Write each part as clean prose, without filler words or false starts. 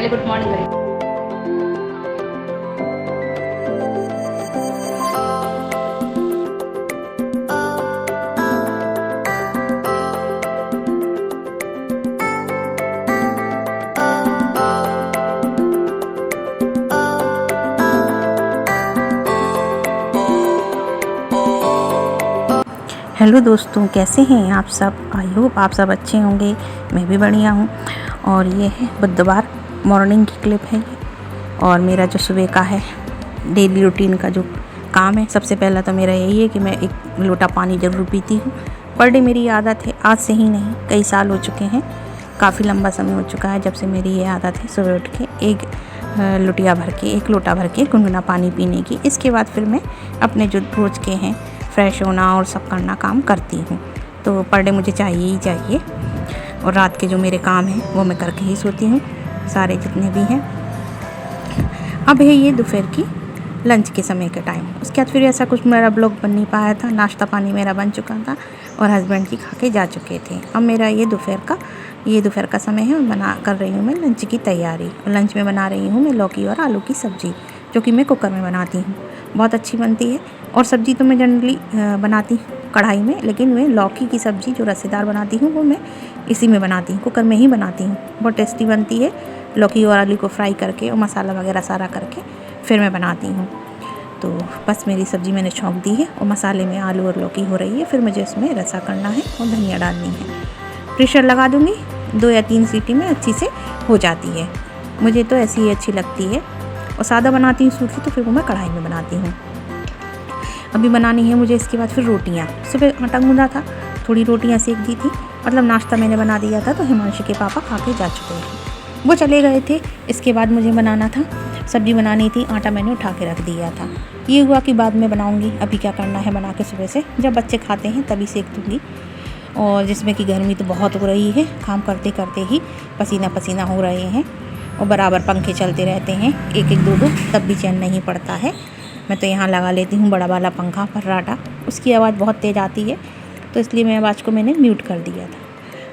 पहले good morning करें। Hello दोस्तों, कैसे हैं आप सब। आई होप आप सब अच्छे होंगे। मैं भी बढ़िया हूँ। और ये है बुधवार मॉर्निंग की क्लिप है ये। और मेरा जो सुबह का है डेली रूटीन का जो काम है, सबसे पहला तो मेरा यही है कि मैं एक लोटा पानी ज़रूर पीती हूँ। पर डे मेरी आदत है, आज से ही नहीं, कई साल हो चुके हैं, काफ़ी लंबा समय हो चुका है जब से मेरी ये आदत है सुबह उठ के एक लोटा भर के गुनगुना पानी पीने की। इसके बाद फिर मैं अपने जो रोज़ के हैं फ्रेश होना और सब करना काम करती हूँ। तो पर डे मुझे चाहिए ही चाहिए। और रात के जो मेरे काम हैं वो मैं करके ही सोती हूँ, सारे जितने भी हैं। अब है ये दोपहर की लंच के समय के टाइम। उसके बाद फिर ऐसा कुछ मेरा ब्लॉग बन नहीं पाया था, नाश्ता पानी मेरा बन चुका था और हस्बैंड की खा के जा चुके थे। अब मेरा ये दोपहर का समय है और बना कर रही हूँ मैं लंच की तैयारी। और लंच में बना रही हूँ मैं लौकी और आलू की सब्ज़ी, जो कि मैं कुकर में बनाती हूँ, बहुत अच्छी बनती है। और सब्ज़ी तो मैं जनरली बनाती हूँ कढ़ाई में, लेकिन मैं लौकी की सब्ज़ी जो रसेदार बनाती हूँ वो मैं इसी में बनाती हूँ, कुकर में ही बनाती हूँ। बहुत टेस्टी बनती है। लौकी और आलू को फ्राई करके और मसाला वगैरह सारा करके फिर मैं बनाती हूँ। तो बस मेरी सब्ज़ी मैंने छौंक दी है और मसाले में आलू और लौकी हो रही है। फिर मुझे इसमें रसा करना है और धनिया डालनी है। प्रेशर लगा दूँगी, 2 या 3 सीटी में अच्छी से हो जाती है। मुझे तो ऐसी ही अच्छी लगती है। और सादा बनाती हूँ सूखी, तो फिर वो मैं कढ़ाई में बनाती हूँ। अभी बनानी है मुझे इसके बाद फिर रोटियाँ। सुबह आटा गूँधा था, थोड़ी रोटियाँ सेक दी थी, मतलब नाश्ता मैंने बना दिया था। तो हिमांशु के पापा खा के जा चुके थे, वो चले गए थे। इसके बाद मुझे बनाना था, सब्ज़ी बनानी थी, आटा मैंने उठा के रख दिया था। ये हुआ कि बाद में बनाऊँगी, अभी क्या करना है बना के सुबह से, जब बच्चे खाते हैं तभी सेक दूँगी। और जिसमें कि गर्मी तो बहुत हो रही है, काम करते करते ही पसीना पसीना हो रहे हैं और बराबर पंखे चलते रहते हैं, एक एक दो दो, तब भी चैन नहीं पड़ता है। मैं तो यहाँ लगा लेती हूँ बड़ा वाला पंखा फर्राटा, उसकी आवाज़ बहुत तेज़ आती है, तो इसलिए मैं आवाज़ को मैंने म्यूट कर दिया था।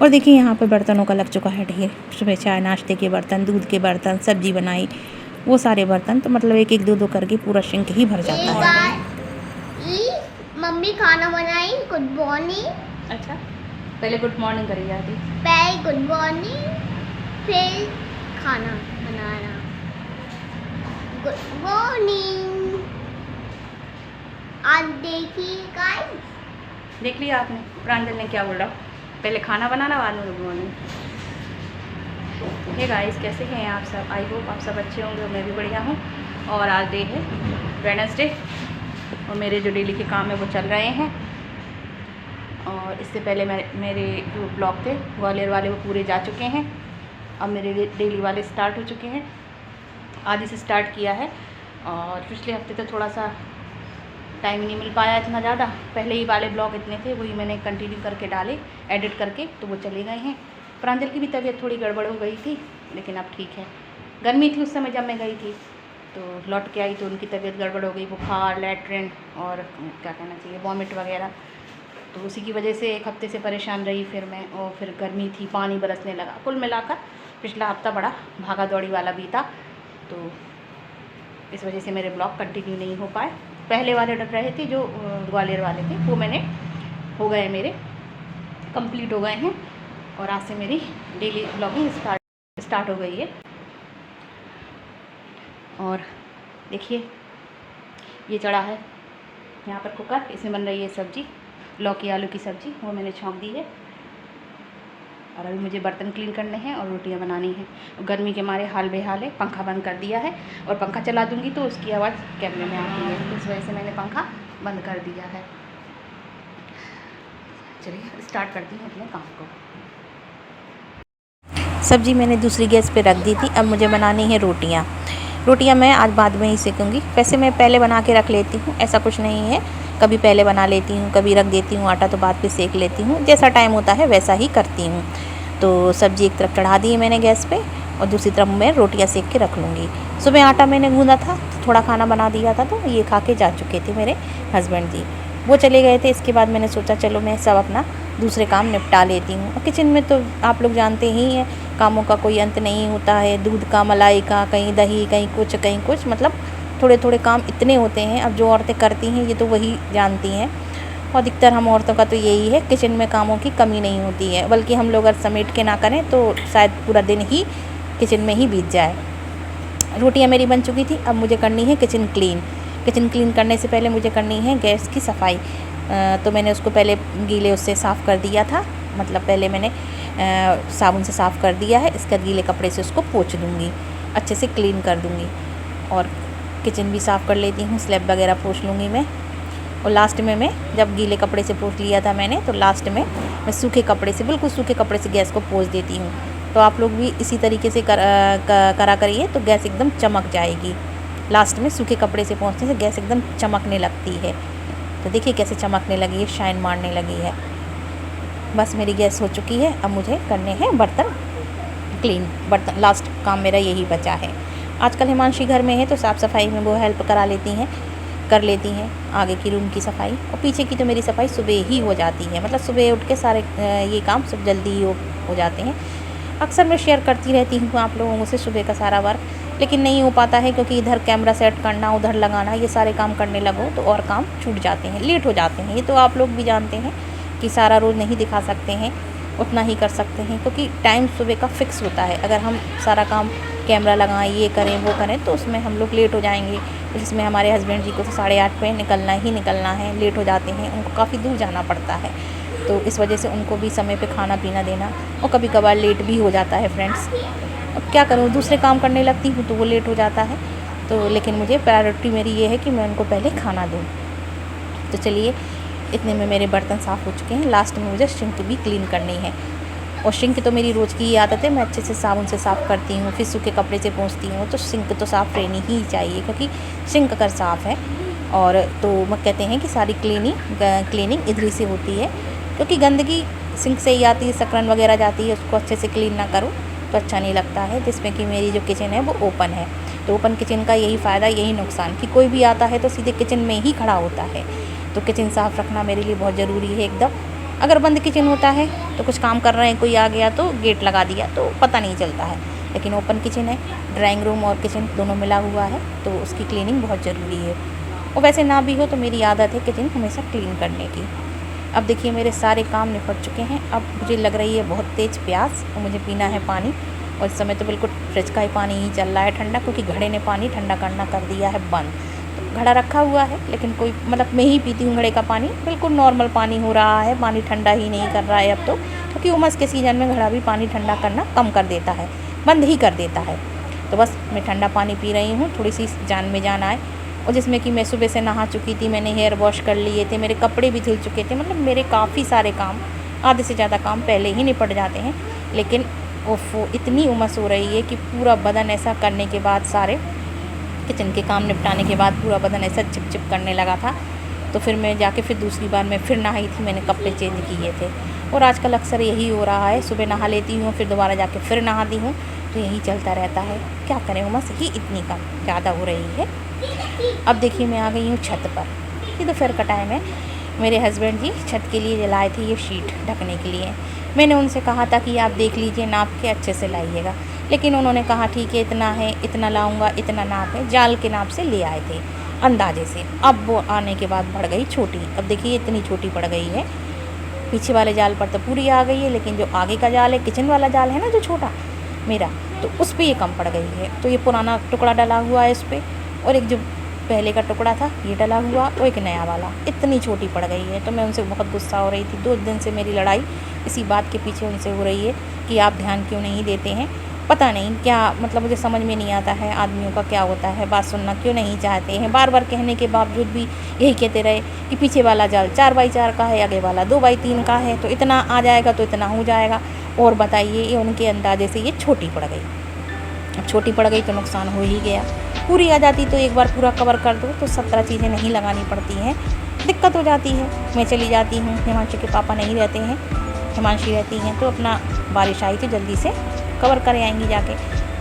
और देखिए यहाँ पर बर्तनों का लग चुका है ढेर। सुबह चाय नाश्ते के बर्तन, दूध के बर्तन, सब्ज़ी बनाई, वो सारे बर्तन, तो मतलब एक एक दो दो करके पूरा सिंक ही भर जाता है। मम्मी खाना बनाई, गुड मॉर्निंग। अच्छा, पहले गुड मॉर्निंग करी जाती। पहले गुड मॉर्निंग, फिर खाना बनाना। Good morning. आज देखिए गाइस, देख लिया आपने प्रांजल ने क्या बोला, पहले खाना बनाना बाद में गुड मॉर्निंग। हे गाइस, कैसे हैं आप सब। आई होप आप सब अच्छे होंगे, मैं भी बढ़िया हूँ। और आज डे है वेडनेसडे और मेरे जो डेली के काम है वो चल रहे हैं। और इससे पहले मेरे जो ब्लॉग थे ग्वालियर वाले वो पूरे जा चुके हैं। अब मेरे डेली वाले स्टार्ट हो चुके हैं, आदि से स्टार्ट किया है। और पिछले हफ्ते तो थोड़ा सा टाइम नहीं मिल पाया इतना ज़्यादा, पहले ही वाले ब्लॉग इतने थे वही मैंने कंटिन्यू करके डाले एडिट करके, तो वो चले गए हैं। प्रांजल की भी तबीयत थोड़ी गड़बड़ हो गई थी, लेकिन अब ठीक है। गर्मी थी उस समय जब मैं गई थी, तो लौट के आई तो उनकी तबीयत गड़बड़ हो गई, बुखार, लैट्रिन और क्या कहना चाहिए वॉमिट वगैरह। तो उसी की वजह से एक हफ्ते से परेशान रही फिर मैं। और फिर गर्मी थी, पानी बरसने लगा, कुल मिलाकर पिछला हफ्ता बड़ा भागा दौड़ी वाला बीता। तो इस वजह से मेरे ब्लॉग कंटिन्यू नहीं हो पाए। पहले वाले डर रहे थे जो ग्वालियर वाले थे, वो मैंने हो गए, मेरे कंप्लीट हो गए हैं। और आज से मेरी डेली ब्लॉगिंग स्टार्ट हो गई है। और देखिए ये चढ़ा है यहाँ पर कुकर, इसमें बन रही है सब्ज़ी, लौकी आलू की सब्ज़ी, वो मैंने छौंक दी है। और अभी मुझे बर्तन क्लीन करने हैं और रोटियां बनानी हैं। गर्मी के मारे हाल बेहाल है, पंखा बंद कर दिया है। और पंखा चला दूंगी तो उसकी आवाज़ कैमरे में आती है, तो इस वजह से मैंने पंखा बंद कर दिया है। चलिए स्टार्ट करती हूँ अपने काम को। सब्ज़ी मैंने दूसरी गैस पे रख दी थी। अब मुझे बनानी है रोटियाँ। रोटियाँ मैं आज बाद में ही सेकूँगी। वैसे मैं पहले बना के रख लेती हूँ, ऐसा कुछ नहीं है, कभी पहले बना लेती हूँ, कभी रख देती हूँ आटा तो बाद पे सेक लेती हूँ, जैसा टाइम होता है वैसा ही करती हूँ। तो सब्ज़ी एक तरफ चढ़ा दी है मैंने गैस पे और दूसरी तरफ मैं रोटियाँ सेक के रख लूँगी। सुबह आटा मैंने गूँधा था, थोड़ा खाना बना दिया था, तो ये खा के जा चुके थे मेरे हस्बैंड जी। वो चले गए थे। इसके बाद मैंने सोचा चलो मैं सब अपना दूसरे काम निपटा लेती हूँ। और किचन में तो आप लोग जानते ही हैं, कामों का कोई अंत नहीं होता है। दूध का, मलाई का, कहीं दही, कहीं कुछ, मतलब थोड़े थोड़े काम इतने होते हैं। अब जो औरतें करती हैं ये तो वही जानती हैं। और अधिकतर हम औरतों का तो यही है, किचन में कामों की कमी नहीं होती है, बल्कि हम लोग अगर समेट के ना करें तो शायद पूरा दिन ही किचन में ही बीत जाए। रोटियां मेरी बन चुकी थी। अब मुझे करनी है किचन क्लीन। किचन क्लीन करने से पहले मुझे करनी है गैस की सफाई। तो मैंने उसको पहले गीले उससे साफ़ कर दिया था, मतलब पहले मैंने साबुन से साफ़ कर दिया है। इसके बाद गीले कपड़े से उसको पोंछ दूँगी, अच्छे से क्लीन कर दूँगी। और किचन भी साफ़ कर लेती हूँ, स्लैब वगैरह पोंछ लूँगी मैं। और लास्ट में मैं जब गीले कपड़े से पोंछ लिया था मैंने, तो लास्ट में मैं सूखे कपड़े से, बिल्कुल सूखे कपड़े से गैस को पोंछ देती हूँ। तो आप लोग भी इसी तरीके से करा करिए तो गैस एकदम चमक जाएगी। लास्ट में सूखे कपड़े से पोंछने से गैस एकदम चमकने लगती है। तो देखिए कैसे चमकने लगी है, शाइन मारने लगी है। बस मेरी गैस हो चुकी है। अब मुझे करने हैं बर्तन क्लीन। बर्तन लास्ट काम मेरा यही बचा है। आजकल हिमांशी घर में है तो साफ़ सफाई में वो हेल्प कर लेती हैं आगे की रूम की सफाई। और पीछे की तो मेरी सफाई सुबह ही हो जाती है, मतलब सुबह उठ के सारे ये काम सब जल्दी ही हो जाते हैं। अक्सर मैं शेयर करती रहती हूँ आप लोगों से सुबह का सारा वर्क, लेकिन नहीं हो पाता है क्योंकि इधर कैमरा सेट करना, उधर लगाना, ये सारे काम करने लगो तो और काम छूट जाते हैं, लेट हो जाते हैं। ये तो आप लोग भी जानते हैं कि सारा रोज़ नहीं दिखा सकते हैं, उतना ही कर सकते हैं क्योंकि टाइम सुबह का फ़िक्स होता है। अगर हम सारा काम कैमरा लगाएं, ये करें वो करें तो उसमें हम लोग लेट हो जाएंगे। जिसमें हमारे हस्बैंड जी को तो 8:30 पे निकलना है, लेट हो जाते हैं, उनको काफ़ी दूर जाना पड़ता है। तो इस वजह से उनको भी समय पे खाना पीना देना, और कभी कभार लेट भी हो जाता है फ्रेंड्स। अब क्या करूँ, दूसरे काम करने लगती हूँ तो वो लेट हो जाता है। तो लेकिन मुझे प्रायोरिटी मेरी ये है कि मैं उनको पहले खाना दूँ। तो चलिए, इतने में मेरे बर्तन साफ़ हो चुके हैं। लास्ट में मुझे सिंक भी क्लीन करनी है। और सिंक तो मेरी रोज़ की ही आदत है, मैं अच्छे से साबुन से साफ़ करती हूँ, फिर सूखे कपड़े से पोंछती हूँ। तो सिंक तो साफ़ रहनी ही चाहिए क्योंकि सिंक अगर साफ़ है और तो मैं कहते हैं कि सारी क्लीनिंग इधर से होती है, क्योंकि गंदगी सिंक से ही आती है, सकरन वगैरह जाती है, उसको अच्छे से क्लीन ना करो तो अच्छा नहीं लगता है। जिसमें कि मेरी जो किचन है वो ओपन है, तो ओपन किचन का यही फ़ायदा, यही नुकसान कि कोई भी आता है तो सीधे किचन में ही खड़ा होता है। तो किचन साफ़ रखना मेरे लिए बहुत ज़रूरी है एकदम। अगर बंद किचन होता है तो कुछ काम कर रहे हैं, कोई आ गया तो गेट लगा दिया तो पता नहीं चलता है, लेकिन ओपन किचन है, ड्राइंग रूम और किचन दोनों मिला हुआ है, तो उसकी क्लीनिंग बहुत ज़रूरी है। और वैसे ना भी हो तो मेरी आदत है किचन हमेशा क्लीन करने की। अब देखिए मेरे सारे काम निपट चुके हैं। अब मुझे लग रही है बहुत तेज़ प्यास और मुझे पीना है पानी। और इस समय तो बिल्कुल फ्रिज का ही पानी ही चल रहा है ठंडा, क्योंकि घड़े ने पानी ठंडा करना कर दिया है बंद। तो घड़ा रखा हुआ है लेकिन कोई मतलब मैं ही पीती हूँ घड़े का पानी, बिल्कुल नॉर्मल पानी हो रहा है, पानी ठंडा ही नहीं कर रहा है अब तो, क्योंकि उमस के सीज़न में घड़ा भी पानी ठंडा करना कम कर देता है, बंद ही कर देता है। तो बस मैं ठंडा पानी पी रही हूँ, थोड़ी सी जान में जान आए। और जिसमें कि मैं सुबह से नहा चुकी थी, मैंने हेयर वॉश कर लिए थे, मेरे कपड़े भी धुल चुके थे, मतलब मेरे काफ़ी सारे काम, आधे से ज़्यादा काम पहले ही निपट जाते हैं। लेकिन ओफो इतनी उमस हो रही है कि पूरा बदन ऐसा करने के बाद, सारे किचन के काम निपटाने के बाद पूरा बदन ऐसा चिपचिप करने लगा था। तो फिर मैं जाके फिर दूसरी बार मैं फिर नहाई थी, मैंने कपड़े चेंज किए थे। और आजकल अक्सर यही हो रहा है, सुबह नहा लेती हूँ फिर दोबारा जाके फिर नहाती हूँ, तो यही चलता रहता है। क्या करें, उमस ही इतनी कम ज़्यादा हो रही है। अब देखिए मैं आ गई हूँ छत पर। ये दोपहर का टाइम है। मेरे हस्बैंड जी छत के लिए जलाए थे ये शीट ढकने के लिए। मैंने उनसे कहा था कि आप देख लीजिए, नाप के अच्छे से लाइएगा, लेकिन उन्होंने कहा ठीक है इतना है, इतना लाऊंगा, इतना नाप है, जाल के नाप से ले आए थे अंदाजे से। अब वो आने के बाद बढ़ गई छोटी। अब देखिए इतनी छोटी पड़ गई है। पीछे वाले जाल पर तो पूरी आ गई है, लेकिन जो आगे का जाल है, किचन वाला जाल है ना जो छोटा मेरा, तो उस पर ये कम पड़ गई है। तो ये पुराना टुकड़ा डला हुआ है इस पर, और एक जो पहले का टुकड़ा था ये डला हुआ, और एक नया वाला, इतनी छोटी पड़ गई है। तो मैं उनसे बहुत गुस्सा हो रही थी। 2 दिन से मेरी लड़ाई इसी बात के पीछे उनसे हो रही है कि आप ध्यान क्यों नहीं देते हैं। पता नहीं क्या, मतलब मुझे समझ में नहीं आता है आदमियों का क्या होता है, बात सुनना क्यों नहीं चाहते हैं। बार बार कहने के बावजूद भी यही कहते रहे कि पीछे वाला जाल 4x4 का है, आगे वाला 2x3 का है, तो इतना आ जाएगा तो इतना हो जाएगा। और बताइए, ये उनके अंदाजे से ये छोटी पड़ गई। अब छोटी पड़ गई तो नुकसान हो ही गया। पूरी आ जाती तो एक बार पूरा कवर कर दो तो 17 चीज़ें नहीं लगानी पड़ती हैं, दिक्कत हो जाती है। मैं चली जाती हूँ, हिमांशी के पापा नहीं रहते हैं, हिमांशी रहती हैं, तो अपना बारिश आई तो जल्दी से कवर कर आएंगी जाके।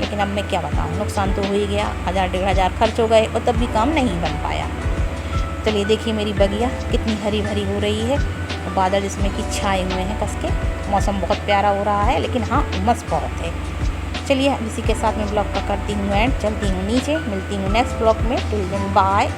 लेकिन अब मैं क्या बताऊँ, नुकसान तो हो ही गया। 1000-1500 खर्च हो गए और तब भी काम नहीं बन पाया। चलिए देखिए मेरी बगिया कितनी हरी भरी हो रही है, और बादल जिसमें कि छाए हुए हैं कस के। मौसम बहुत प्यारा हो रहा है, लेकिन हाँ उमस बहुत है। चलिए इसी के साथ मैं ब्लॉग का करती हूँ एंड चलती हूँ नीचे, मिलती हूँ नेक्स्ट ब्लॉग में। Till then bye.